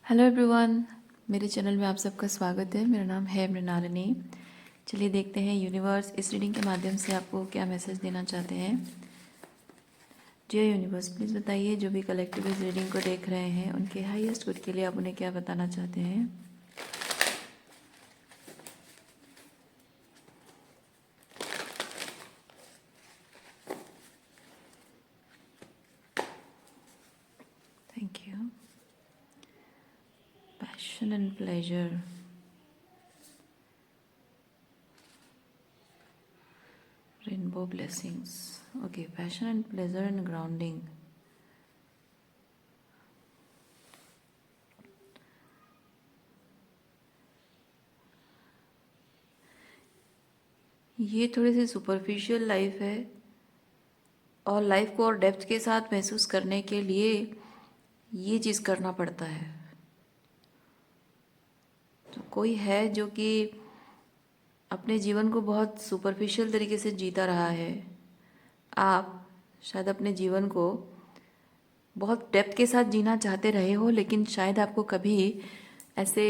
Hello everyone, मेरे channel में आप सबका स्वागत है। मेरा नाम है मृणालिनी। चलिए देखते हैं यूनिवर्स इस रीडिंग के माध्यम से आपको क्या मैसेज देना चाहते हैं। जी यूनिवर्स, प्लीज़ बताइए जो भी कलेक्टिव इस रीडिंग को देख रहे हैं उनके हाईएस्ट गुड के लिए आप उन्हें क्या बताना चाहते हैं। Thank you. Passion and pleasure, rainbow blessings. Okay, passion and pleasure and grounding. ये थोड़ी सी सुपरफिशियल लाइफ है और लाइफ को और डेप्थ के साथ महसूस करने के लिए ये चीज़ करना पड़ता है। तो कोई है जो कि अपने जीवन को बहुत सुपरफिशियल तरीके से जीता रहा है। आप शायद अपने जीवन को बहुत डेप्थ के साथ जीना चाहते रहे हो, लेकिन शायद आपको कभी ऐसे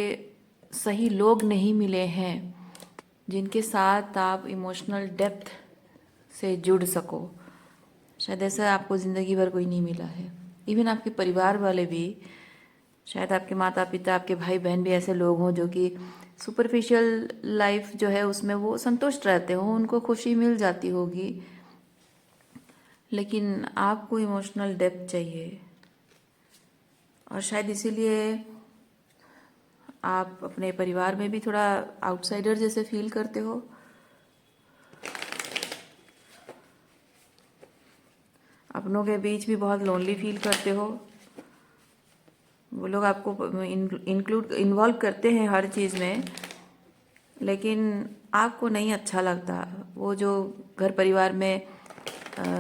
सही लोग नहीं मिले हैं जिनके साथ आप इमोशनल डेप्थ से जुड़ सको। शायद ऐसा आपको ज़िंदगी भर कोई नहीं मिला है। इवन आपके परिवार वाले भी, शायद आपके माता पिता, आपके भाई बहन भी ऐसे लोग हों जो कि सुपरफिशियल लाइफ जो है उसमें वो संतुष्ट रहते हो, उनको खुशी मिल जाती होगी, लेकिन आपको इमोशनल डेप्थ चाहिए। और शायद इसीलिए आप अपने परिवार में भी थोड़ा आउटसाइडर जैसे फील करते हो। अपनों के बीच भी बहुत लोनली फील करते हो। वो लोग आपको इन्वॉल्व करते हैं हर चीज़ में, लेकिन आपको नहीं अच्छा लगता। वो जो घर परिवार में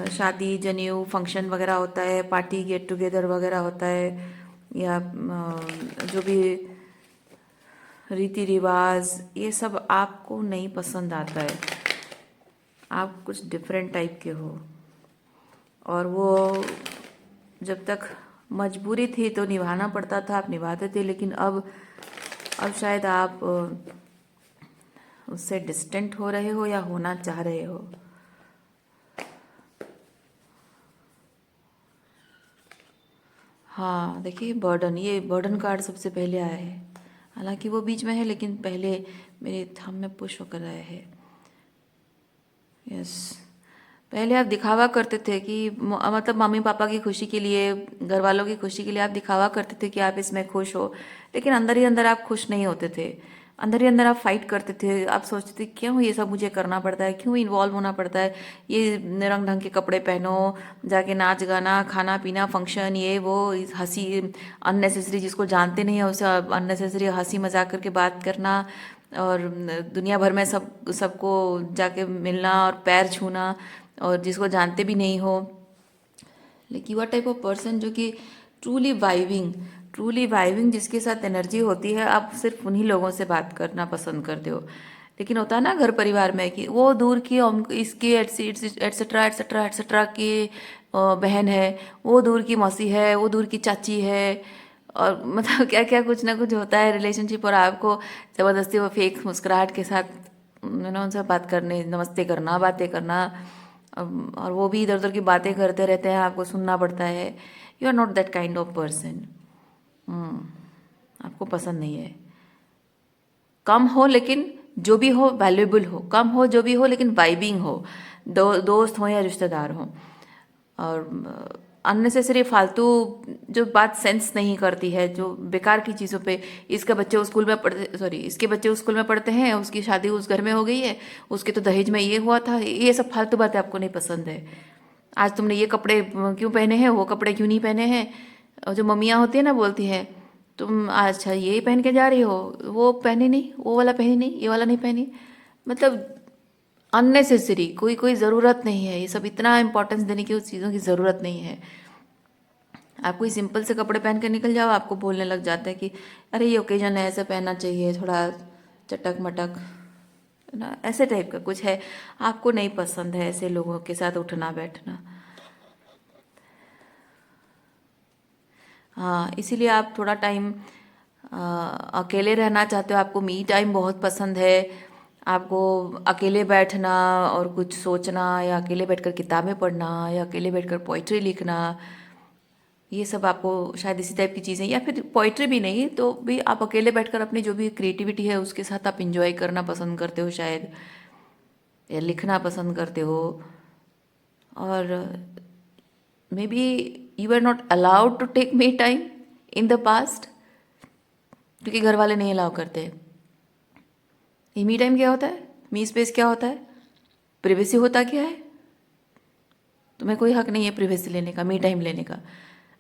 शादी, जनेऊ, फंक्शन वगैरह होता है, पार्टी, गेट टुगेदर वगैरह होता है, या जो भी रीति रिवाज, ये सब आपको नहीं पसंद आता है। आप कुछ डिफरेंट टाइप के हो, और वो जब तक मजबूरी थी तो निभाना पड़ता था, आप निभाते थे, लेकिन अब शायद आप उससे डिस्टेंट हो रहे हो या होना चाह रहे हो। हाँ देखिए, बर्डन, ये बर्डन कार्ड सबसे पहले आया है। हालांकि वो बीच में है, लेकिन पहले मेरे थंब में पुश होकर आया है। यस, पहले आप दिखावा करते थे कि मतलब मम्मी पापा की खुशी के लिए, घर वालों की खुशी के लिए आप दिखावा करते थे कि आप इसमें खुश हो, लेकिन अंदर ही अंदर आप खुश नहीं होते थे। अंदर ही अंदर आप फाइट करते थे। आप सोचते थे क्यों ये सब मुझे करना पड़ता है, क्यों इन्वॉल्व होना पड़ता है, ये रंग ढंग के कपड़े पहनो, जाके नाच गाना, खाना पीना, फंक्शन, ये वो, हंसी अननेसेसरी, जिसको जानते नहीं है उसे अननेसेसरी हंसी मजाक करके बात करना, और दुनिया भर में सबको जाके मिलना और पैर छूना, और जिसको जानते भी नहीं हो। लेकिन you are type of person जो कि ट्रूली वाइबिंग जिसके साथ एनर्जी होती है, आप सिर्फ उन्हीं लोगों से बात करना पसंद करते हो। लेकिन होता है ना घर परिवार में कि वो दूर की इसकी एटसेट्रा एटसेट्रा एटसेट्रा की बहन है, वो दूर की मौसी है, वो दूर की चाची है, और मतलब क्या क्या कुछ ना कुछ होता है रिलेशनशिप, और आपको ज़बरदस्ती वो फेक मुस्कुराहट के साथ उनसे बात करने, नमस्ते करना, बातें करना, और वो भी इधर उधर की बातें करते रहते हैं, आपको सुनना पड़ता है। You are not that kind of person. आपको पसंद नहीं है। कम हो लेकिन जो भी हो वैल्यूएबल हो, कम हो जो भी हो लेकिन वाइबिंग हो, दोस्त हो या रिश्तेदार हो। और अननेसेसरी फालतू जो बात सेंस नहीं करती है, जो बेकार की चीज़ों पे, इसके बच्चे स्कूल में पढ़ते, सॉरी, इसके बच्चे स्कूल में पढ़ते हैं, उसकी शादी उस घर में हो गई है, उसके तो दहेज में ये हुआ था, ये सब फालतू बातें आपको नहीं पसंद है। आज तुमने ये कपड़े क्यों पहने हैं, वो कपड़े क्यों नहीं पहने हैं। और जो मम्मियाँ होती है ना, बोलती हैं तुम अच्छा ये पहन के जा रही हो, वो पहनी नहीं, वो वाला पहनी नहीं, ये वाला नहीं पहनी। मतलब अननेसेसरी, कोई कोई ज़रूरत नहीं है, ये सब इतना इंपॉर्टेंस देने की उस चीज़ों की ज़रूरत नहीं है। आप कोई सिंपल से कपड़े पहन के निकल जाओ, आपको बोलने लग जाते हैं कि अरे ये ओकेजन है, ऐसे पहनना चाहिए, थोड़ा चटक मटक ना, ऐसे टाइप का कुछ है। आपको नहीं पसंद है ऐसे लोगों के साथ उठना बैठना। हाँ, इसीलिए आप थोड़ा टाइम अकेले रहना चाहते हो, आपको मी टाइम बहुत पसंद है, आपको अकेले बैठना और कुछ सोचना, या अकेले बैठकर किताबें पढ़ना, या अकेले बैठकर पोइट्री लिखना, ये सब आपको शायद इसी टाइप की चीज़ें, या फिर पोइट्री भी नहीं तो भी आप अकेले बैठकर अपनी जो भी क्रिएटिविटी है उसके साथ आप इंजॉय करना पसंद करते हो शायद, या लिखना पसंद करते हो। और maybe you are not allowed to take me time in the past, क्योंकि घर वाले नहीं अलाउ करते। ये मी टाइम क्या होता है, मी स्पेस क्या होता है, प्रिवेसी होता क्या है? तुम्हें कोई हक नहीं है प्रिवेसी लेने का, मी टाइम लेने का।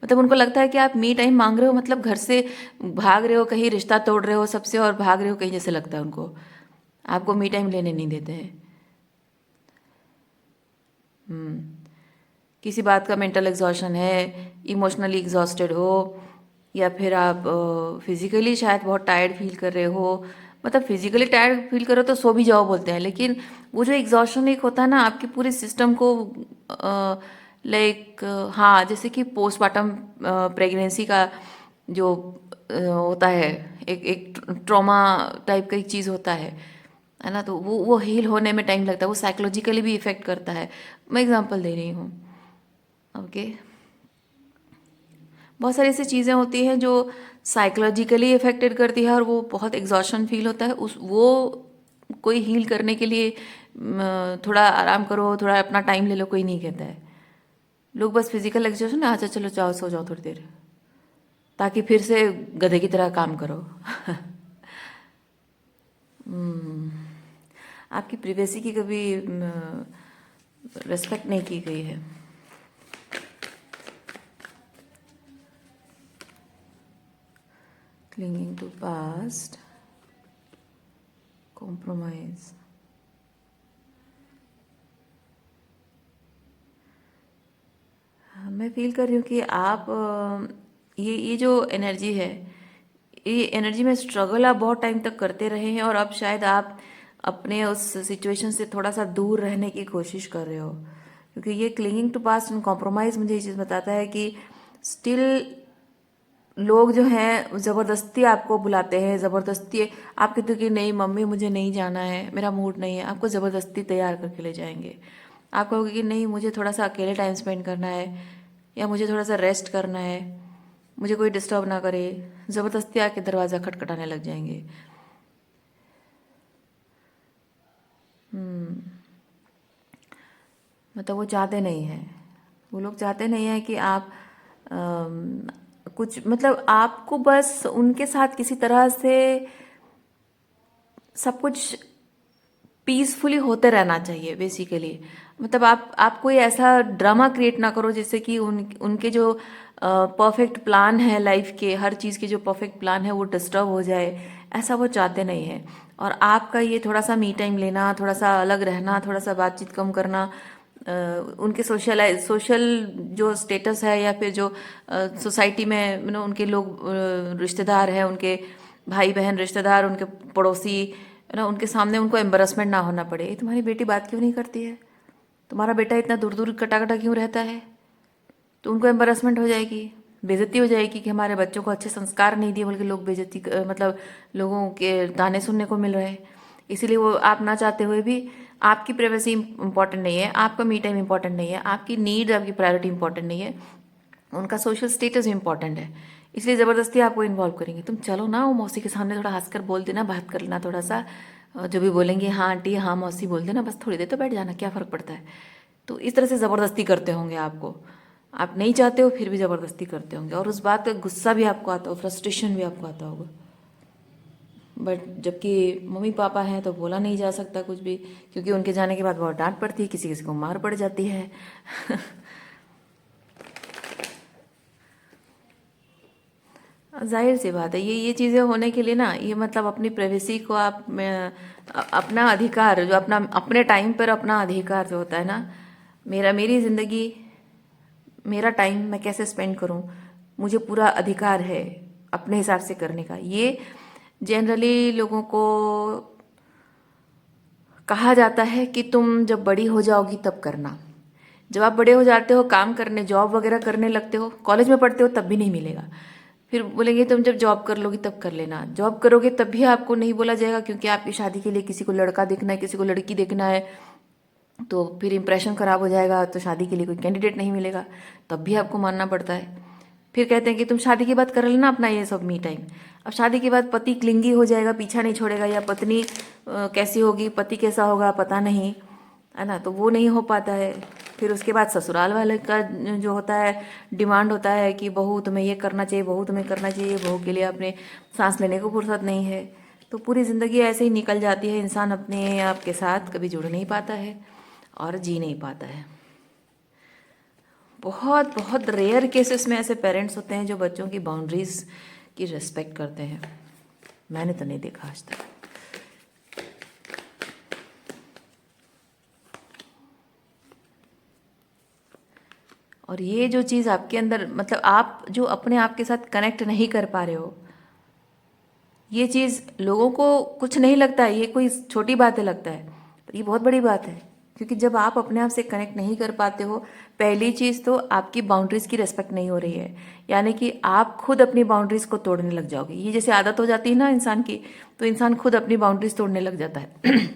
मतलब उनको लगता है कि आप मी टाइम मांग रहे हो मतलब घर से भाग रहे हो, कहीं रिश्ता तोड़ रहे हो सबसे और भाग रहे हो कहीं, जैसे लगता है उनको। आपको मी टाइम लेने नहीं देते हैं। किसी बात का मेंटल एग्जॉशन है, इमोशनली एग्जॉस्टेड हो, या फिर आप फिजिकली शायद बहुत टायर्ड फील कर रहे हो। मतलब फिजिकली टायर्ड फील करो तो सो भी जाओ बोलते हैं, लेकिन वो जो एग्जॉशन एक होता है ना आपके पूरे सिस्टम को, लाइक हाँ, जैसे कि पोस्टमार्टम प्रेगनेंसी का जो होता है, एक एक ट्रॉमा टाइप का एक चीज़ होता है ना, तो वो हील होने में टाइम लगता है, वो साइकोलॉजिकली भी इफेक्ट करता है। मैं एग्जांपल दे रही हूँ। ओके, बहुत सारी ऐसी चीज़ें होती हैं जो साइकोलॉजिकली इफेक्टेड करती है और वो बहुत एग्जॉशन फील होता है, उस वो कोई हील करने के लिए थोड़ा आराम करो, थोड़ा अपना टाइम ले लो, कोई नहीं कहता है। लोग बस फिजिकल एग्जॉशन, अच्छा चलो जाओ सो जाओ थोड़ी देर, ताकि फिर से गधे की तरह काम करो। आपकी प्रिवेसी की कभी रेस्पेक्ट नहीं की गई है। Clinging to past, compromise. मैं फील कर रही हूँ कि आप ये जो एनर्जी है, ये एनर्जी में स्ट्रगल आप बहुत टाइम तक करते रहे हैं, और अब शायद आप अपने उस सिचुएशन से थोड़ा सा दूर रहने की कोशिश कर रहे हो, क्योंकि ये clinging to past and compromise मुझे ये चीज़ बताता है कि स्टिल लोग जो हैं ज़बरदस्ती आपको बुलाते हैं, ज़बरदस्ती आप कहते हो कि नहीं मम्मी मुझे नहीं जाना है, मेरा मूड नहीं है, आपको ज़बरदस्ती तैयार करके ले जाएंगे। आप कहोगे कि नहीं मुझे थोड़ा सा अकेले टाइम स्पेंड करना है, या मुझे थोड़ा सा रेस्ट करना है, मुझे कोई डिस्टर्ब ना करे, ज़बरदस्ती आके दरवाज़ा खटखटाने लग जाएंगे। मतलब वो चाहते नहीं हैं, वो लोग चाहते नहीं हैं कि आप कुछ, मतलब आपको बस उनके साथ किसी तरह से सब कुछ पीसफुली होते रहना चाहिए बेसिकली। मतलब आप कोई ऐसा ड्रामा क्रिएट ना करो जिससे कि उनके जो परफेक्ट प्लान है लाइफ के, हर चीज़ के जो परफेक्ट प्लान है वो डिस्टर्ब हो जाए, ऐसा वो चाहते नहीं है। और आपका ये थोड़ा सा मी टाइम लेना, थोड़ा सा अलग रहना, थोड़ा सा बातचीत कम करना, उनके सोशल जो स्टेटस है, या फिर जो सोसाइटी में उनके लोग रिश्तेदार हैं, उनके भाई बहन रिश्तेदार, उनके पड़ोसी, उनके सामने उनको एम्बरसमेंट ना होना पड़े। तुम्हारी बेटी बात क्यों नहीं करती है, तुम्हारा बेटा इतना दूर दूर कटा कटा क्यों रहता है, तो उनको एम्बरसमेंट हो जाएगी, बेइज्जती हो जाएगी कि हमारे बच्चों को अच्छे संस्कार नहीं दिए, बल्कि लोग बेइज्जती मतलब लोगों के ताने सुनने को मिल रहे हैं। इसीलिए वो आप ना चाहते हुए भी, आपकी प्राइवेसी इंपॉर्टेंट नहीं है, आपका मी टाइम इंपॉर्टेंट नहीं है, आपकी नीड, आपकी प्रायोरिटी इंपॉर्टेंट नहीं है, उनका सोशल स्टेटस इंपॉर्टेंट है, इसलिए ज़बरदस्ती आपको इन्वॉल्व करेंगे। तुम चलो ना वो मौसी के सामने थोड़ा हंसकर बोल देना, बात कर लेना थोड़ा सा, जो भी बोलेंगे हाँ आंटी हाँ मौसी बोल देना, बस थोड़ी देर तो बैठ जाना, क्या फ़र्क पड़ता है। तो इस तरह से ज़बरदस्ती करते होंगे आपको, आप नहीं चाहते हो फिर भी ज़बरदस्ती करते होंगे, और उस बात का गुस्सा भी आपको आता हो, फ्रस्ट्रेशन भी आपको आता होगा। बट जबकि मम्मी पापा हैं तो बोला नहीं जा सकता कुछ भी, क्योंकि उनके जाने के बाद बहुत डांट पड़ती है, किसी किसी को मार पड़ जाती है। जाहिर सी बात है, ये चीज़ें होने के लिए ना, ये मतलब अपनी प्राइवेसी को आप अपना अधिकार, जो अपना अपने टाइम पर अपना अधिकार जो होता है ना, मेरी ज़िंदगी, मेरा टाइम मैं कैसे स्पेंड करूं, मुझे पूरा अधिकार है अपने हिसाब से करने का। ये जनरली लोगों को कहा जाता है कि तुम जब बड़ी हो जाओगी तब करना। जब आप बड़े हो जाते हो, काम करने, जॉब वगैरह करने लगते हो, कॉलेज में पढ़ते हो तब भी नहीं मिलेगा। फिर बोलेंगे तुम जब जॉब कर लोगी तब कर लेना। जॉब करोगे तब भी आपको नहीं बोला जाएगा, क्योंकि आपकी शादी के लिए किसी को लड़का देखना है, किसी को लड़की देखना है, तो फिर इंप्रेशन खराब हो जाएगा, तो शादी के लिए कोई कैंडिडेट नहीं मिलेगा, तब भी आपको मानना पड़ता है। फिर कहते हैं कि तुम शादी के बाद कर लेना अपना ये सब मी टाइम। अब शादी के बाद पति क्लिंगी हो जाएगा, पीछा नहीं छोड़ेगा, या पत्नी कैसी होगी, पति कैसा होगा पता नहीं, है ना, तो वो नहीं हो पाता है। फिर उसके बाद ससुराल वाले का जो होता है डिमांड होता है कि बहू तुम्हें ये करना चाहिए, बहू तुम्हें करना चाहिए, बहू के लिए अपने सांस लेने को फुर्सत नहीं है। तो पूरी ज़िंदगी ऐसे ही निकल जाती है, इंसान अपने आप के साथ कभी जुड़ नहीं पाता है और जी नहीं पाता है। बहुत बहुत रेयर केसेस में ऐसे पेरेंट्स होते हैं जो बच्चों की बाउंड्रीज की रिस्पेक्ट करते हैं। मैंने तो नहीं देखा आज तक। और ये जो चीज़ आपके अंदर, मतलब आप जो अपने आप के साथ कनेक्ट नहीं कर पा रहे हो, ये चीज़ लोगों को कुछ नहीं लगता है, ये कोई छोटी बात है लगता है, पर ये बहुत बड़ी बात है। क्योंकि जब आप अपने आप से कनेक्ट नहीं कर पाते हो, पहली चीज़ तो आपकी बाउंड्रीज की रिस्पेक्ट नहीं हो रही है, यानी कि आप खुद अपनी बाउंड्रीज को तोड़ने लग जाओगे। ये जैसे आदत हो जाती है ना इंसान की, तो इंसान खुद अपनी बाउंड्रीज तोड़ने लग जाता है।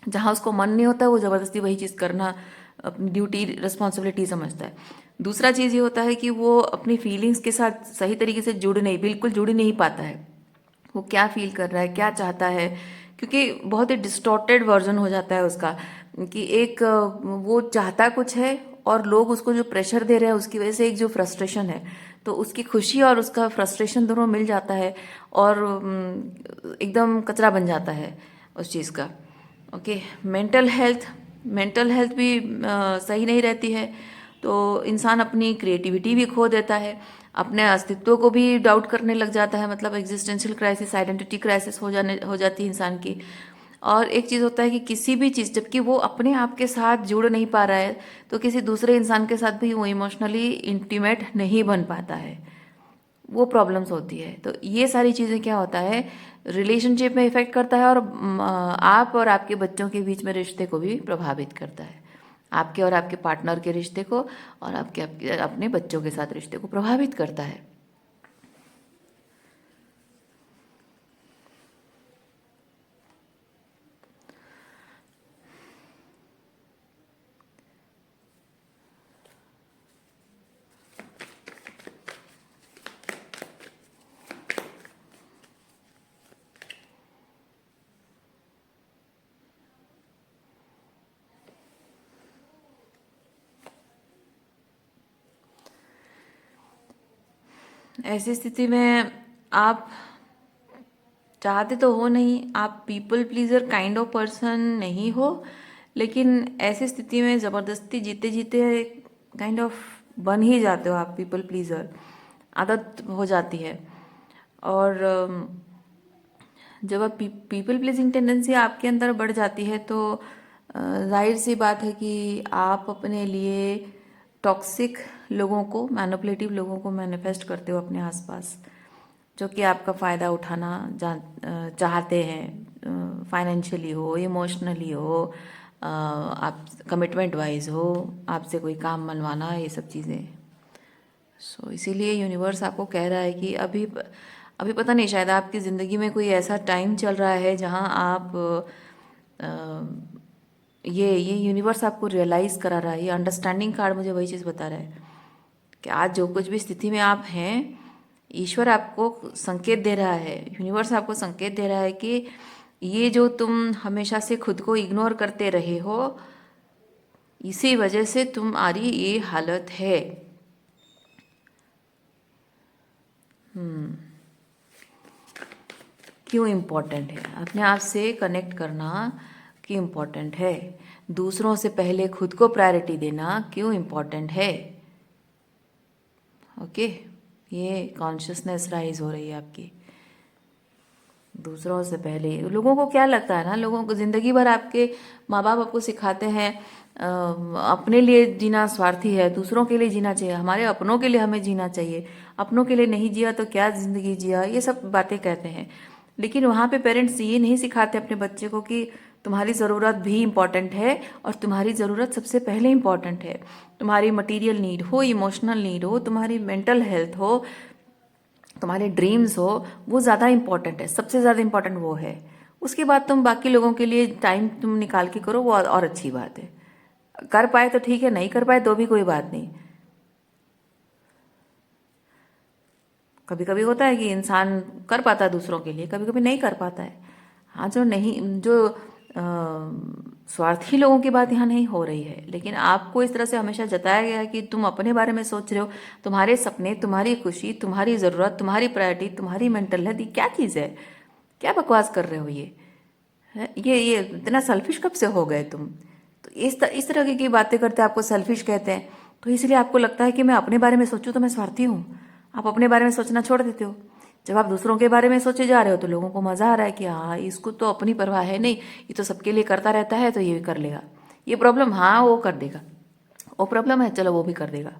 जहाँ उसको मन नहीं होता है वो ज़बरदस्ती वही चीज़ करना अपनी ड्यूटी रिस्पॉन्सिबिलिटी समझता है। दूसरा चीज़ ये होता है कि वो अपनी फीलिंग्स के साथ सही तरीके से बिल्कुल जुड़ नहीं पाता है। वो क्या फील कर रहा है, क्या चाहता है, क्योंकि बहुत ही डिस्टॉर्टेड वर्जन हो जाता है उसका, कि एक वो चाहता कुछ है और लोग उसको जो प्रेशर दे रहे हैं उसकी वजह से एक जो फ्रस्ट्रेशन है, तो उसकी खुशी और उसका फ्रस्ट्रेशन दोनों मिल जाता है और एकदम कचरा बन जाता है उस चीज़ का। ओके, मेंटल हेल्थ भी सही नहीं रहती है, तो इंसान अपनी क्रिएटिविटी भी खो देता है, अपने अस्तित्व को भी डाउट करने लग जाता है, मतलब एग्जिस्टेंशियल क्राइसिस, आइडेंटिटी क्राइसिस हो जाती है इंसान की। और एक चीज़ होता है कि किसी भी चीज़, जबकि वो अपने आप के साथ जुड़ नहीं पा रहा है, तो किसी दूसरे इंसान के साथ भी वो इमोशनली इंटीमेट नहीं बन पाता है, वो प्रॉब्लम्स होती है। तो ये सारी चीज़ें क्या होता है, रिलेशनशिप में इफेक्ट करता है, और आप और आपके बच्चों के बीच में रिश्ते को भी प्रभावित करता है, आपके और आपके पार्टनर के रिश्ते को, और आपके अपने बच्चों के साथ रिश्ते को प्रभावित करता है। ऐसी स्थिति में आप चाहते तो हो नहीं, आप people pleaser kind of person नहीं हो, लेकिन ऐसी स्थिति में ज़बरदस्ती जीते जीते काइंड ऑफ बन ही जाते हो आप पीपल प्लीजर, आदत हो जाती है। और जब आप पीपल प्लीजिंग टेंडेंसी आपके अंदर बढ़ जाती है, तो जाहिर सी बात है कि आप अपने लिए टॉक्सिक लोगों को, मैनिपुलेटिव लोगों को मैनिफेस्ट करते हो अपने आसपास, जो कि आपका फ़ायदा उठाना चाहते हैं, फाइनेंशियली हो, इमोशनली हो, आप कमिटमेंट वाइज हो, आपसे कोई काम मनवाना, ये सब चीज़ें। सो इसीलिए यूनिवर्स आपको कह रहा है कि अभी पता नहीं, शायद आपकी ज़िंदगी में कोई ऐसा टाइम चल रहा है जहाँ आप ये यूनिवर्स आपको रियलाइज़ करा रहा है। ये अंडरस्टैंडिंग कार्ड मुझे वही चीज़ बता रहा है कि आज जो कुछ भी स्थिति में आप हैं, ईश्वर आपको संकेत दे रहा है, यूनिवर्स आपको संकेत दे रहा है कि ये जो तुम हमेशा से खुद को इग्नोर करते रहे हो, इसी वजह से तुम्हारी ये हालत है। क्यों इम्पोर्टेंट है अपने आप से कनेक्ट करना, क्यों इम्पोर्टेंट है दूसरों से पहले खुद को प्रायोरिटी देना, क्यों इम्पोर्टेंट है। ओके, ये कॉन्शियसनेस राइज हो रही है आपकी। दूसरों से पहले, लोगों को क्या लगता है ना, लोगों को ज़िंदगी भर आपके माँ बाप आपको सिखाते हैं अपने लिए जीना स्वार्थी है, दूसरों के लिए जीना चाहिए, हमारे अपनों के लिए हमें जीना चाहिए, अपनों के लिए नहीं जिया तो क्या ज़िंदगी जिया, ये सब बातें कहते हैं। लेकिन वहाँ पे पेरेंट्स ये नहीं सिखाते अपने बच्चे को कि तुम्हारी ज़रूरत भी इम्पॉर्टेंट है, और तुम्हारी ज़रूरत सबसे पहले इम्पॉर्टेंट है। तुम्हारी मटीरियल नीड हो, इमोशनल नीड हो, तुम्हारी मेंटल हेल्थ हो, तुम्हारे ड्रीम्स हो, वो ज़्यादा इम्पोर्टेंट है, सबसे ज़्यादा इम्पोर्टेंट वो है। उसके बाद तुम बाकी लोगों के लिए टाइम तुम निकाल के करो, वो और अच्छी बात है। कर पाए तो ठीक है, नहीं कर पाए तो भी कोई बात नहीं। कभी कभी होता है कि इंसान कर पाता है दूसरों के लिए, कभी कभी नहीं कर पाता है। हाँ, जो नहीं, जो स्वार्थी लोगों की बात यहाँ नहीं हो रही है, लेकिन आपको इस तरह से हमेशा जताया गया है कि तुम अपने बारे में सोच रहे हो, तुम्हारे सपने, तुम्हारी खुशी, तुम्हारी ज़रूरत, तुम्हारी प्रायोरिटी, तुम्हारी मेंटल हेल्थ, ये क्या चीज़ है? क्या बकवास कर रहे हो ये? ये इतना सेल्फिश कब से हो गए तुम? तो इस तरह की बातें करते आपको सेल्फिश कहते हैं। तो इसलिए आपको लगता है कि मैं अपने बारे में सोचूं तो मैं स्वार्थी हूँ। आप अपने बारे में सोचना छोड़ देते हो। जब आप दूसरों के बारे में सोचे जा रहे हो तो लोगों को मजा आ रहा है कि हाँ, इसको तो अपनी परवाह है नहीं, ये तो सबके लिए करता रहता है, तो ये भी कर लेगा। ये प्रॉब्लम, हाँ वो कर देगा। वो प्रॉब्लम है, चलो वो भी कर देगा।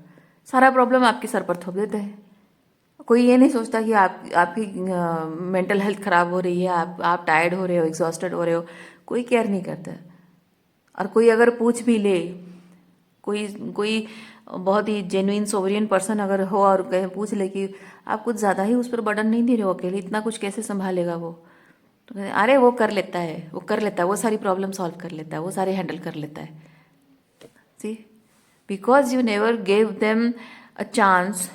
सारा प्रॉब्लम आपके सर पर थोप देते हैं। कोई ये नहीं सोचता कि आपकी मेंटल हेल्थ खराब हो रही है, आप टायर्ड हो रहे हो, एग्जॉस्टेड हो रहे हो। कोई केयर नहीं करता। और कोई अगर पूछ भी ले, कोई कोई बहुत ही जेन्युइन सोवरियन पर्सन अगर हो और कहे, पूछ ले कि आप कुछ ज़्यादा ही उस पर बर्डन नहीं दे रहे हो, अकेले इतना कुछ कैसे संभालेगा वो? तो कहते हैं, अरे वो कर लेता है, वो कर लेता है, वो सारी प्रॉब्लम सॉल्व कर लेता है, वो सारे हैंडल कर लेता है। See, because you never gave them a chance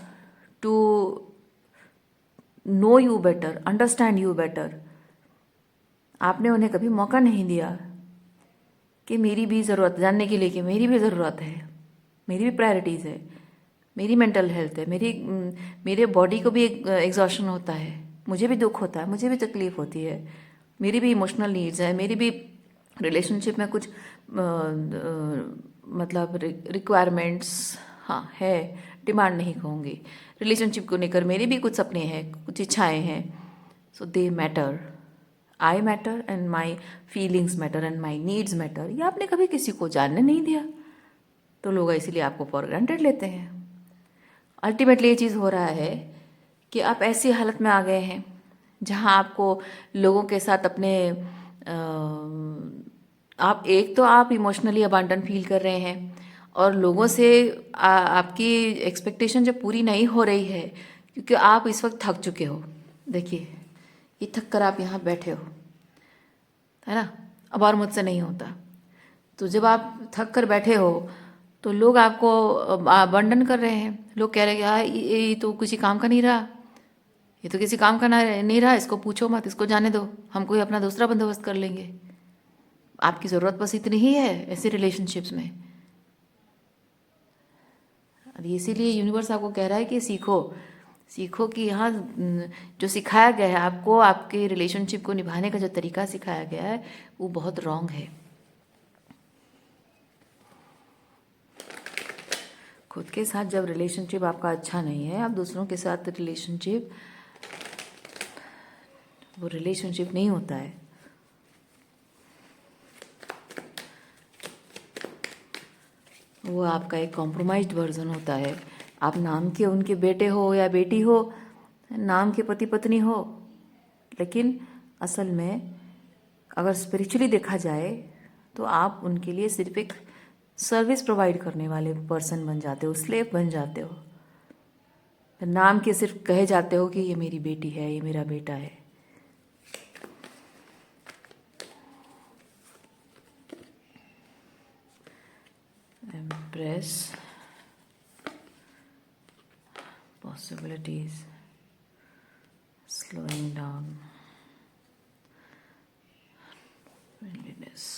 to know you better, understand you better. आपने उन्हें कभी मौका नहीं दिया कि मेरी भी ज़रूरत जानने के लिए, कि मेरी भी ज़रूरत है, मेरी भी प्रायोरिटीज़ है, मेरी मेंटल हेल्थ है, मेरे बॉडी को भी एग्जॉशन होता है, मुझे भी दुख होता है, मुझे भी तकलीफ होती है, मेरी भी इमोशनल नीड्स है, मेरी भी रिलेशनशिप में कुछ मतलब रिक्वायरमेंट्स, हाँ है, डिमांड नहीं कहूँगी, रिलेशनशिप को लेकर मेरी भी कुछ सपने हैं, कुछ इच्छाएं हैं। So they matter, I matter and my feelings matter and my needs matter. ये आपने कभी किसी को जानने नहीं दिया, तो लोग इसीलिए आपको फॉर ग्रांटेड लेते हैं। अल्टीमेटली ये चीज़ हो रहा है कि आप ऐसी हालत में आ गए हैं जहाँ आपको लोगों के साथ अपने आप एक तो आप इमोशनली अबांडन फील कर रहे हैं, और लोगों से आपकी एक्सपेक्टेशन जब पूरी नहीं हो रही है, क्योंकि आप इस वक्त थक चुके हो। देखिए, ये थक कर आप यहाँ बैठे हो, है ना? अब और मुझसे नहीं होता। तो जब आप थक कर बैठे हो तो लोग आपको अबंडन कर रहे हैं। लोग कह रहे हैं कि हाँ, ये तो किसी काम का नहीं रहा, ये तो किसी काम का नहीं रहा, इसको पूछो मत, इसको जाने दो, हम कोई अपना दूसरा बंदोबस्त कर लेंगे। आपकी ज़रूरत बस इतनी ही है ऐसे रिलेशनशिप्स में। और इसीलिए यूनिवर्स आपको कह रहा है कि सीखो, सीखो कि यहाँ जो सिखाया गया है आपको, आपके रिलेशनशिप को निभाने का जो तरीका सिखाया गया है वो बहुत रॉन्ग है। खुद के साथ जब रिलेशनशिप आपका अच्छा नहीं है, आप दूसरों के साथ रिलेशनशिप, वो रिलेशनशिप नहीं होता है। वो आपका एक कॉम्प्रोमाइज्ड वर्जन होता है। आप नाम के उनके बेटे हो या बेटी हो, नाम के पति पत्नी हो, लेकिन असल में अगर स्पिरिचुअली देखा जाए तो आप उनके लिए सिर्फ एक सर्विस प्रोवाइड करने वाले पर्सन बन जाते हो, स्लेव बन जाते हो। नाम के सिर्फ कहे जाते हो कि ये मेरी बेटी है, ये मेरा बेटा है। Embrace possibilities, slowing down, friendliness.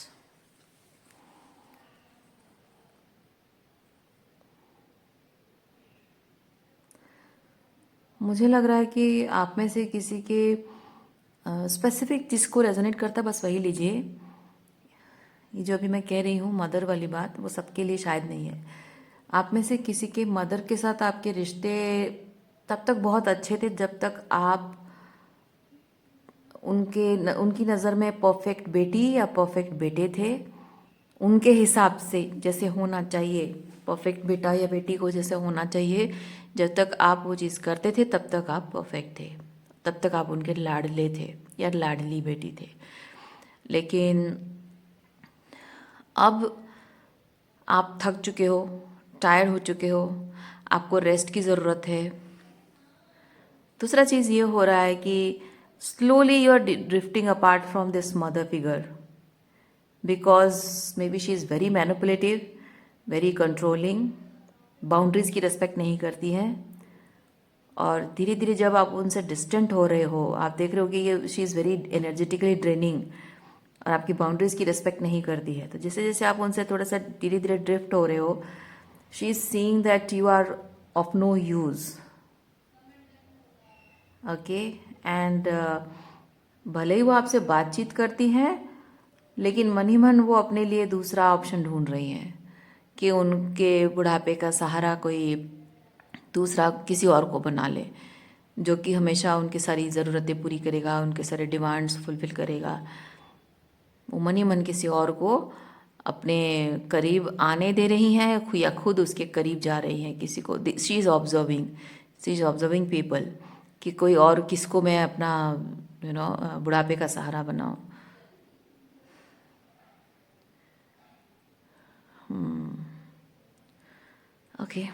मुझे लग रहा है कि आप में से किसी के स्पेसिफिक जिसको रेजोनेट करता है बस वही लीजिए। ये जो अभी मैं कह रही हूँ मदर वाली बात, वो सबके लिए शायद नहीं है। आप में से किसी के मदर के साथ आपके रिश्ते तब तक बहुत अच्छे थे जब तक आप उनकी नज़र में परफेक्ट बेटी या परफेक्ट बेटे थे। उनके हिसाब से जैसे होना चाहिए, परफेक्ट बेटा या बेटी को जैसे होना चाहिए, जब तक आप वो चीज़ करते थे तब तक आप परफेक्ट थे, तब तक आप उनके लाडले थे या लाडली बेटी थे। लेकिन अब आप थक चुके हो, टायर्ड हो चुके हो, आपको रेस्ट की ज़रूरत है, दूसरा चीज़ ये हो रहा है कि slowly you are drifting apart from this mother figure, because maybe she is very manipulative, very controlling, boundaries की रिस्पेक्ट नहीं करती है। और धीरे धीरे जब आप उनसे डिस्टेंट हो रहे हो, आप देख रहे हो कि ये she is very energetically draining और आपकी बाउंड्रीज की रिस्पेक्ट नहीं करती है। तो जैसे जैसे आप उनसे थोड़ा सा धीरे धीरे ड्रिफ्ट हो रहे हो, she is seeing that you are of no use. Okay, and भले ही वो आपसे बातचीत करती हैं, लेकिन मन ही मन वो अपने लिए दूसरा ऑप्शन ढूंढ रही हैं कि उनके बुढ़ापे का सहारा कोई दूसरा किसी और को बना ले, जो कि हमेशा उनकी सारी ज़रूरतें पूरी करेगा, उनके सारे डिमांड्स फुलफिल करेगा। वो मन ही मन किसी और को अपने करीब आने दे रही हैं या खुद उसके करीब जा रही हैं किसी को। शी इज़ ऑब्जर्विंग पीपल कि कोई और किसको मैं अपना बुढ़ापे का सहारा बनाऊं। ओके,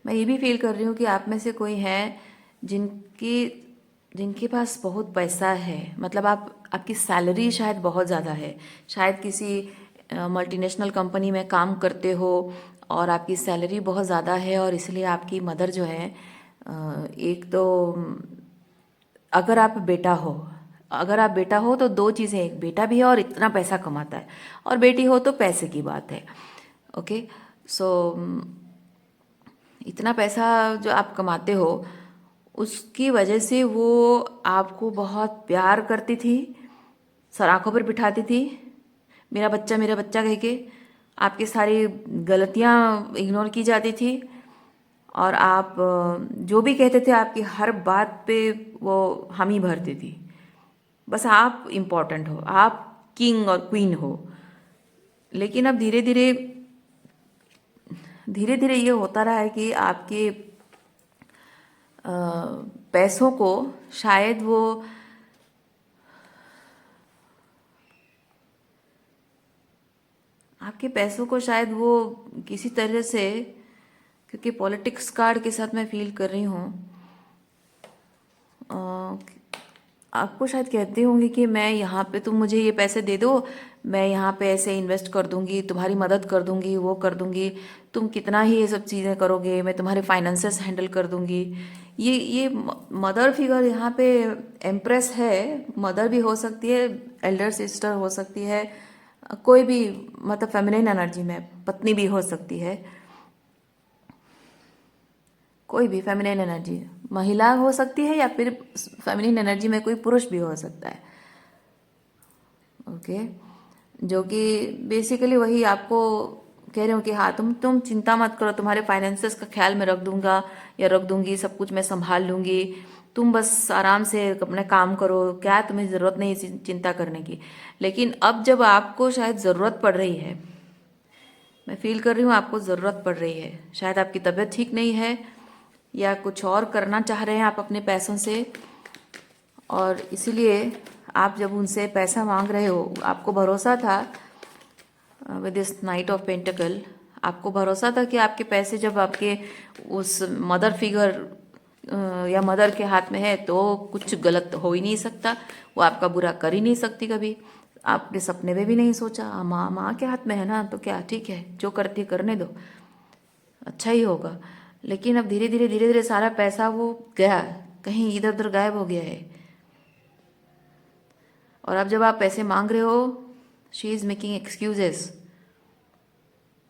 मैं ये भी फील कर रही हूँ कि आप में से कोई है जिनकी जिनके पास बहुत पैसा है, मतलब आपकी सैलरी शायद बहुत ज़्यादा है, शायद किसी मल्टीनेशनल कंपनी में काम करते हो और आपकी सैलरी बहुत ज़्यादा है, और इसलिए आपकी मदर जो है एक तो अगर आप बेटा हो तो दो चीज़ें, एक बेटा भी है और इतना पैसा कमाता है, और बेटी हो तो पैसे की बात है। ओके, सो इतना पैसा जो आप कमाते हो, उसकी वजह से वो आपको बहुत प्यार करती थी, सर आंखों पर बिठाती थी, मेरा बच्चा कह के आपकी सारी गलतियां इग्नोर की जाती थी, और आप जो भी कहते थे आपकी हर बात पे वो हामी भरती थी। बस आप इम्पोर्टेंट हो, आप किंग और क्वीन हो। लेकिन अब धीरे धीरे ये होता रहा है कि आपके पैसों को शायद वो किसी तरह से, क्योंकि पॉलिटिक्स कार्ड के साथ मैं फील कर रही हूँ, आपको शायद कहते होंगे कि मैं यहाँ पे, तुम मुझे ये पैसे दे दो, मैं यहाँ पे ऐसे इन्वेस्ट कर दूंगी, तुम्हारी मदद कर दूंगी, वो कर दूंगी, तुम कितना ही ये सब चीज़ें करोगे, मैं तुम्हारे फाइनेंसेस हैंडल कर दूंगी। ये मदर फिगर यहाँ पे एम्प्रेस है, मदर भी हो सकती है, एल्डर सिस्टर हो सकती है, कोई भी, मतलब फेमिनिन एनर्जी में पत्नी भी हो सकती है, कोई भी फेमिनिन एनर्जी महिला हो सकती है, या फिर फेमिनिन एनर्जी में कोई पुरुष भी हो सकता है। ओके, जो कि बेसिकली वही आपको कह रहे हो कि हाँ, तुम चिंता मत करो, तुम्हारे फाइनेंसेस का ख्याल मैं रख दूंगा या रख दूंगी, सब कुछ मैं संभाल लूंगी, तुम बस आराम से अपना काम करो, क्या तुम्हें ज़रूरत नहीं चिंता करने की। लेकिन अब जब आपको शायद ज़रूरत पड़ रही है, मैं फील कर रही हूँ आपको ज़रूरत पड़ रही है, शायद आपकी तबीयत ठीक नहीं है या कुछ और करना चाह रहे हैं आप अपने पैसों से, और इसीलिए आप जब उनसे पैसा मांग रहे हो, आपको भरोसा था with this night of pentacle, आपको भरोसा था कि आपके पैसे जब आपके उस मदर फिगर या मदर के हाथ में है तो कुछ गलत हो ही नहीं सकता, वो आपका बुरा कर ही नहीं सकती कभी। आपके सपने में भी नहीं सोचा, माँ के हाथ में है ना, तो क्या, ठीक है, जो करती करने दो, अच्छा ही होगा। लेकिन अब धीरे धीरे सारा पैसा वो गया, कहीं इधर उधर गायब हो गया है, और अब जब आप पैसे मांग रहे हो, शी इज़ मेकिंग एक्सक्यूजेस,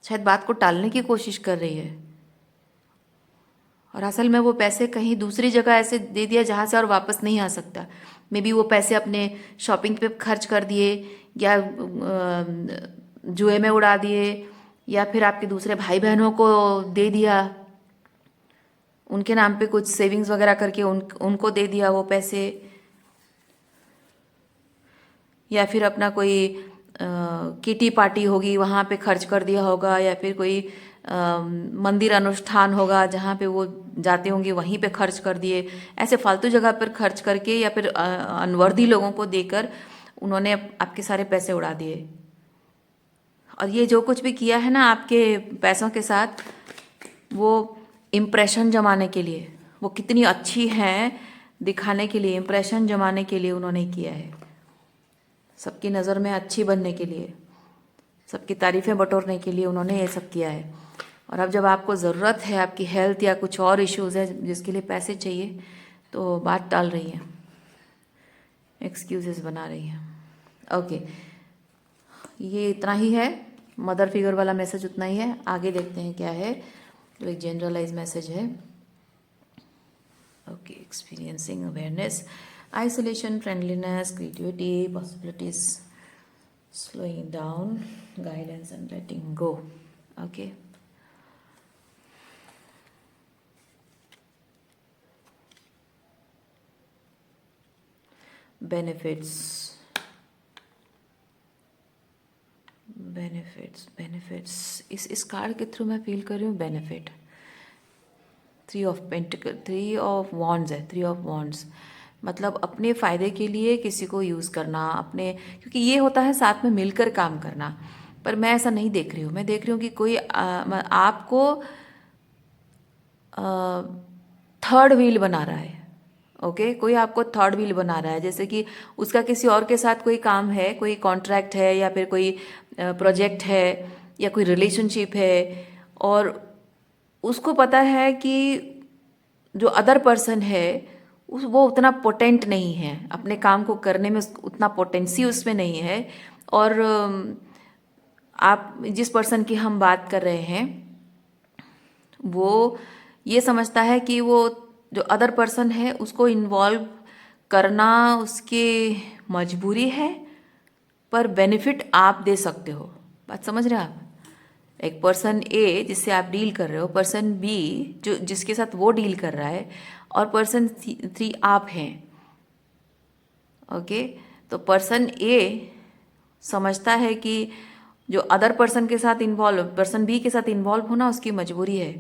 शायद बात को टालने की कोशिश कर रही है, और असल में वो पैसे कहीं दूसरी जगह ऐसे दे दिया जहाँ से और वापस नहीं आ सकता। मे बी वो पैसे अपने शॉपिंग पे खर्च कर दिए, या जुए में उड़ा दिए, या फिर आपके दूसरे भाई बहनों को दे दिया, उनके नाम पे कुछ सेविंग्स वगैरह करके उनको दे दिया वो पैसे, या फिर अपना कोई किटी पार्टी होगी वहाँ पे खर्च कर दिया होगा, या फिर कोई मंदिर अनुष्ठान होगा जहाँ पे वो जाते होंगे वहीं पे खर्च कर दिए। ऐसे फालतू जगह पर खर्च करके या फिर अनवर्दी लोगों को देकर उन्होंने आपके सारे पैसे उड़ा दिए। और ये जो कुछ भी किया है ना आपके पैसों के साथ, वो इम्प्रेशन जमाने के लिए, वो कितनी अच्छी हैं दिखाने के लिए, इम्प्रेशन जमाने के लिए उन्होंने किया है, सबकी नज़र में अच्छी बनने के लिए, सबकी तारीफ़ें बटोरने के लिए उन्होंने ये सब किया है। और अब जब आपको ज़रूरत है, आपकी हेल्थ या कुछ और इश्यूज़ है जिसके लिए पैसे चाहिए, तो बात टाल रही हैं, एक्सक्यूजेस बना रही हैं। ओके, ये इतना ही है, मदर फिगर वाला मैसेज उतना ही है। आगे देखते हैं क्या है, तो एक जनरलाइज मैसेज है। Okay, experiencing awareness, isolation, friendliness, creativity, possibilities, slowing down, guidance and letting go. Okay. Benefits, इस कार्ड के थ्रू मैं फील कर रही हूँ benefit. 3 of pentacle, 3 of wands है, 3 ऑफ वॉन्ड्स मतलब अपने फ़ायदे के लिए किसी को यूज़ करना, अपने, क्योंकि ये होता है साथ में मिलकर काम करना, पर मैं ऐसा नहीं देख रही हूँ। मैं देख रही हूँ कि कोई आपको थर्ड व्हील बना रहा है। ओके, कोई आपको थर्ड व्हील बना रहा है, जैसे कि उसका किसी और के साथ कोई काम है, कोई कॉन्ट्रैक्ट है या फिर कोई प्रोजेक्ट है या कोई रिलेशनशिप है, और उसको पता है कि जो अदर पर्सन है वो उतना पोटेंट नहीं है, अपने काम को करने में उतना पोटेंसी उसमें नहीं है। और आप जिस पर्सन की हम बात कर रहे हैं वो ये समझता है कि वो जो अदर पर्सन है उसको इन्वॉल्व करना उसकी मजबूरी है, पर बेनिफिट आप दे सकते हो। बात समझ रहे हैं आप? एक पर्सन ए जिससे आप डील कर रहे हो, पर्सन बी जो जिसके साथ वो डील कर रहा है, और पर्सन 3 आप हैं। ओके, तो पर्सन ए समझता है कि जो अदर पर्सन के साथ इन्वॉल्व, पर्सन बी के साथ इन्वॉल्व होना उसकी मजबूरी है,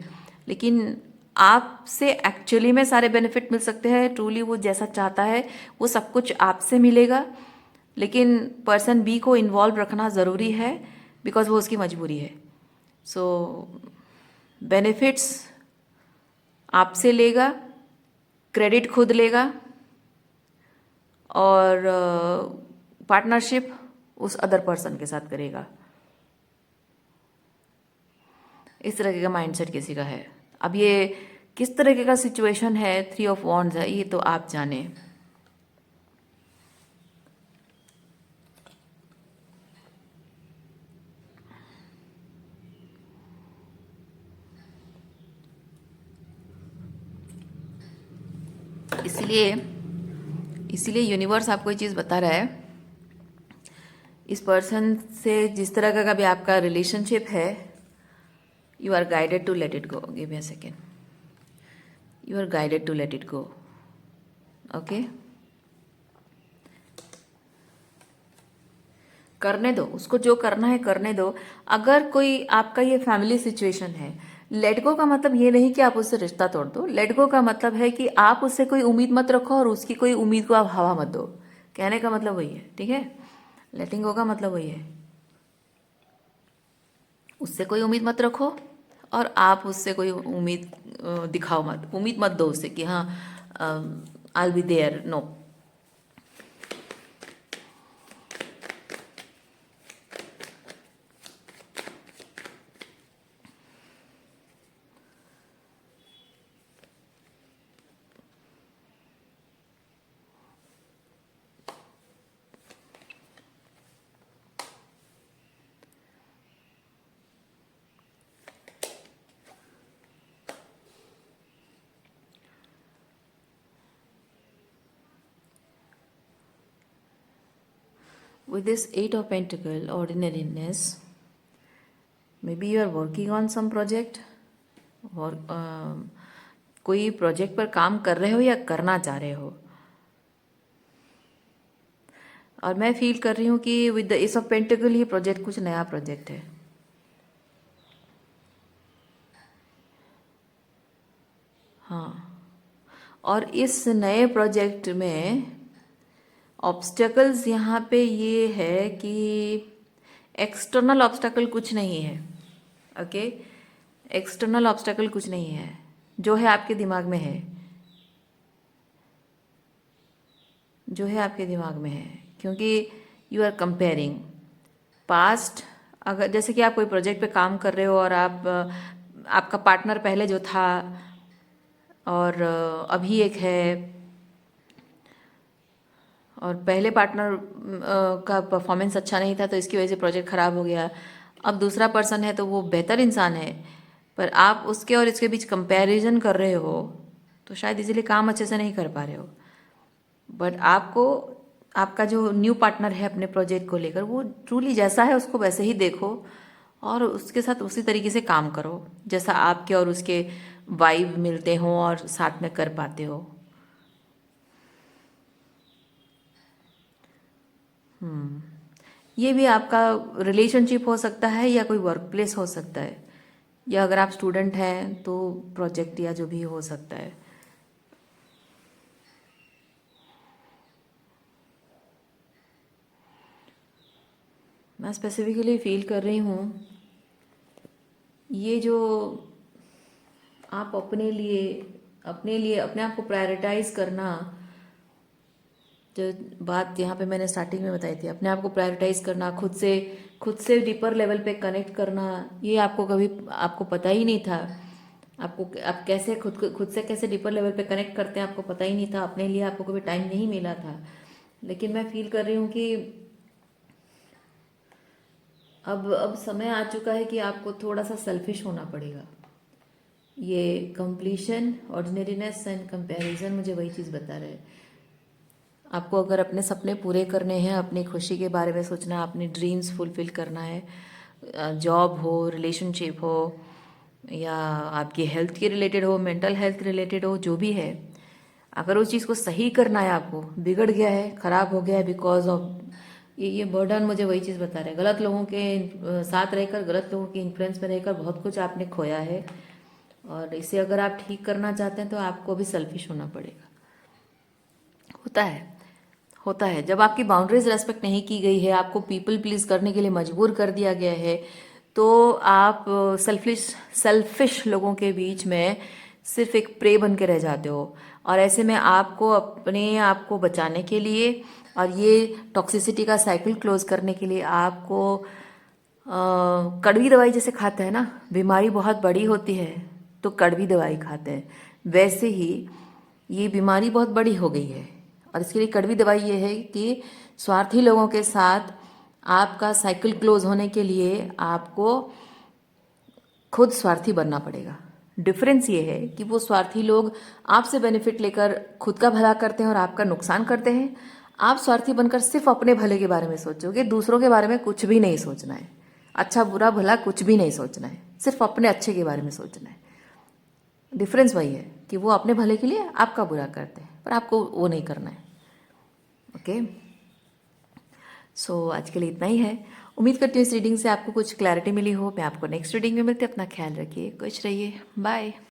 लेकिन आपसे एक्चुअली में सारे बेनिफिट मिल सकते हैं। ट्रूली वो जैसा चाहता है वो सब कुछ आपसे मिलेगा, लेकिन पर्सन बी को इन्वॉल्व रखना ज़रूरी है बिकॉज वो उसकी मजबूरी है। सो बेनिफिट्स आपसे लेगा, क्रेडिट खुद लेगा, और पार्टनरशिप उस अदर पर्सन के साथ करेगा। इस तरह का माइंडसेट किसी का है। अब ये किस तरह का सिचुएशन है, 3 ऑफ वॉन्ड्स है, ये तो आप जाने। इसीलिए यूनिवर्स आपको ये चीज़ बता रहा है, इस पर्सन से जिस तरह का कभी आपका रिलेशनशिप है, you are guided to let it go. Give me a second, you are guided to let it go. Okay, करने दो उसको, जो करना है करने दो। अगर कोई आपका ये फैमिली सिचुएशन है, लेट गो का मतलब ये नहीं कि आप उससे रिश्ता तोड़ दो। लेट गो का मतलब है कि आप उससे कोई उम्मीद मत रखो और उसकी कोई उम्मीद को आप हवा मत दो। कहने का मतलब वही है, ठीक है? लेटिंग गो का मतलब वही है, उससे कोई उम्मीद मत रखो और आप उससे कोई उम्मीद दिखाओ मत, उम्मीद मत दो उससे कि हाँ I will be there. No, with this 8 of Pentacle, ordinariness, maybe you are working on some project, और कोई प्रोजेक्ट पर काम कर रहे हो या करना चाह रहे हो। और मैं फील कर रही हूँ कि with the S of pentacle ये प्रोजेक्ट कुछ नया प्रोजेक्ट है। हाँ, और इस नए प्रोजेक्ट में ऑब्स्टेकल्स यहाँ पे ये है कि एक्सटर्नल ऑब्स्टेकल कुछ नहीं है। ओके, एक्सटर्नल ऑब्स्टेकल कुछ नहीं है, जो है आपके दिमाग में है, जो है आपके दिमाग में है, क्योंकि यू आर कंपेयरिंग पास्ट। अगर जैसे कि आप कोई प्रोजेक्ट पे काम कर रहे हो और आप आपका पार्टनर पहले जो था और अभी एक है, और पहले पार्टनर का परफॉर्मेंस अच्छा नहीं था तो इसकी वजह से प्रोजेक्ट ख़राब हो गया। अब दूसरा पर्सन है तो वो बेहतर इंसान है, पर आप उसके और इसके बीच कंपैरिजन कर रहे हो तो शायद इसीलिए काम अच्छे से नहीं कर पा रहे हो। बट आपको आपका जो न्यू पार्टनर है अपने प्रोजेक्ट को लेकर, वो ट्रूली जैसा है उसको वैसे ही देखो और उसके साथ उसी तरीके से काम करो जैसा आपके और उसके वाइब मिलते हो और साथ में कर पाते हो। ये भी आपका रिलेशनशिप हो सकता है या कोई वर्क प्लेस हो सकता है, या अगर आप स्टूडेंट हैं तो प्रोजेक्ट या जो भी हो सकता है। मैं स्पेसिफिकली फील कर रही हूँ ये जो आप अपने लिए अपने आप को प्रायोरिटाइज करना, जो बात यहाँ पे मैंने स्टार्टिंग में बताई थी, अपने आप को प्रायोरिटाइज करना, खुद से डीपर लेवल पे कनेक्ट करना, ये आपको कभी आपको पता ही नहीं था। आप कैसे खुद से कैसे डीपर लेवल पे कनेक्ट करते हैं आपको पता ही नहीं था। अपने लिए आपको कभी टाइम नहीं मिला था। लेकिन मैं फील कर रही हूँ कि अब समय आ चुका है कि आपको थोड़ा सा सेल्फिश होना पड़ेगा। ये कंप्लीशन, ऑर्डिनरीनेस एंड कंपैरिजन मुझे वही चीज़ बता रहे हैं। आपको अगर अपने सपने पूरे करने हैं, अपनी खुशी के बारे में सोचना है, अपने ड्रीम्स फुलफिल करना है, जॉब हो, रिलेशनशिप हो, या आपकी हेल्थ के रिलेटेड हो, मेंटल हेल्थ रिलेटेड हो, जो भी है, अगर उस चीज़ को सही करना है, आपको बिगड़ गया है, ख़राब हो गया है बिकॉज ऑफ ये बर्डन मुझे वही चीज़ बता रहे हैं। गलत लोगों के साथ रहकर, गलत लोगों के इन्फ्लुएंस में रहकर बहुत कुछ आपने खोया है, और इसे अगर आप ठीक करना चाहते हैं तो आपको भी सेल्फिश होना पड़ेगा। होता है जब आपकी बाउंड्रीज रेस्पेक्ट नहीं की गई है, आपको पीपल प्लीज करने के लिए मजबूर कर दिया गया है, तो आप सेल्फिश लोगों के बीच में सिर्फ एक प्रे बन के रह जाते हो। और ऐसे में आपको अपने आप को बचाने के लिए और ये टॉक्सिसिटी का साइकिल क्लोज करने के लिए आपको कड़वी दवाई जैसे खाते हैं ना, बीमारी बहुत बड़ी होती है तो कड़वी दवाई खाते हैं, वैसे ही ये बीमारी बहुत बड़ी हो गई है और इसके लिए कड़वी दवाई ये है कि स्वार्थी लोगों के साथ आपका साइकिल क्लोज होने के लिए आपको खुद स्वार्थी बनना पड़ेगा। डिफरेंस ये है कि वो स्वार्थी लोग आपसे बेनिफिट लेकर खुद का भला करते हैं और आपका नुकसान करते हैं। आप स्वार्थी बनकर सिर्फ अपने भले के बारे में सोचोगे, दूसरों के बारे में कुछ भी नहीं सोचना है, अच्छा बुरा भला कुछ भी नहीं सोचना है, सिर्फ अपने अच्छे के बारे में सोचना है। डिफरेंस वही है कि वो अपने भले के लिए आपका बुरा करते हैं, पर आपको वो नहीं करना है। ओके, सो आज के लिए इतना ही है। उम्मीद करती हूँ इस रीडिंग से आपको कुछ क्लैरिटी मिली हो। मैं आपको नेक्स्ट रीडिंग में मिलती हूँ। अपना ख्याल रखिए, खुश रहिए, बाय।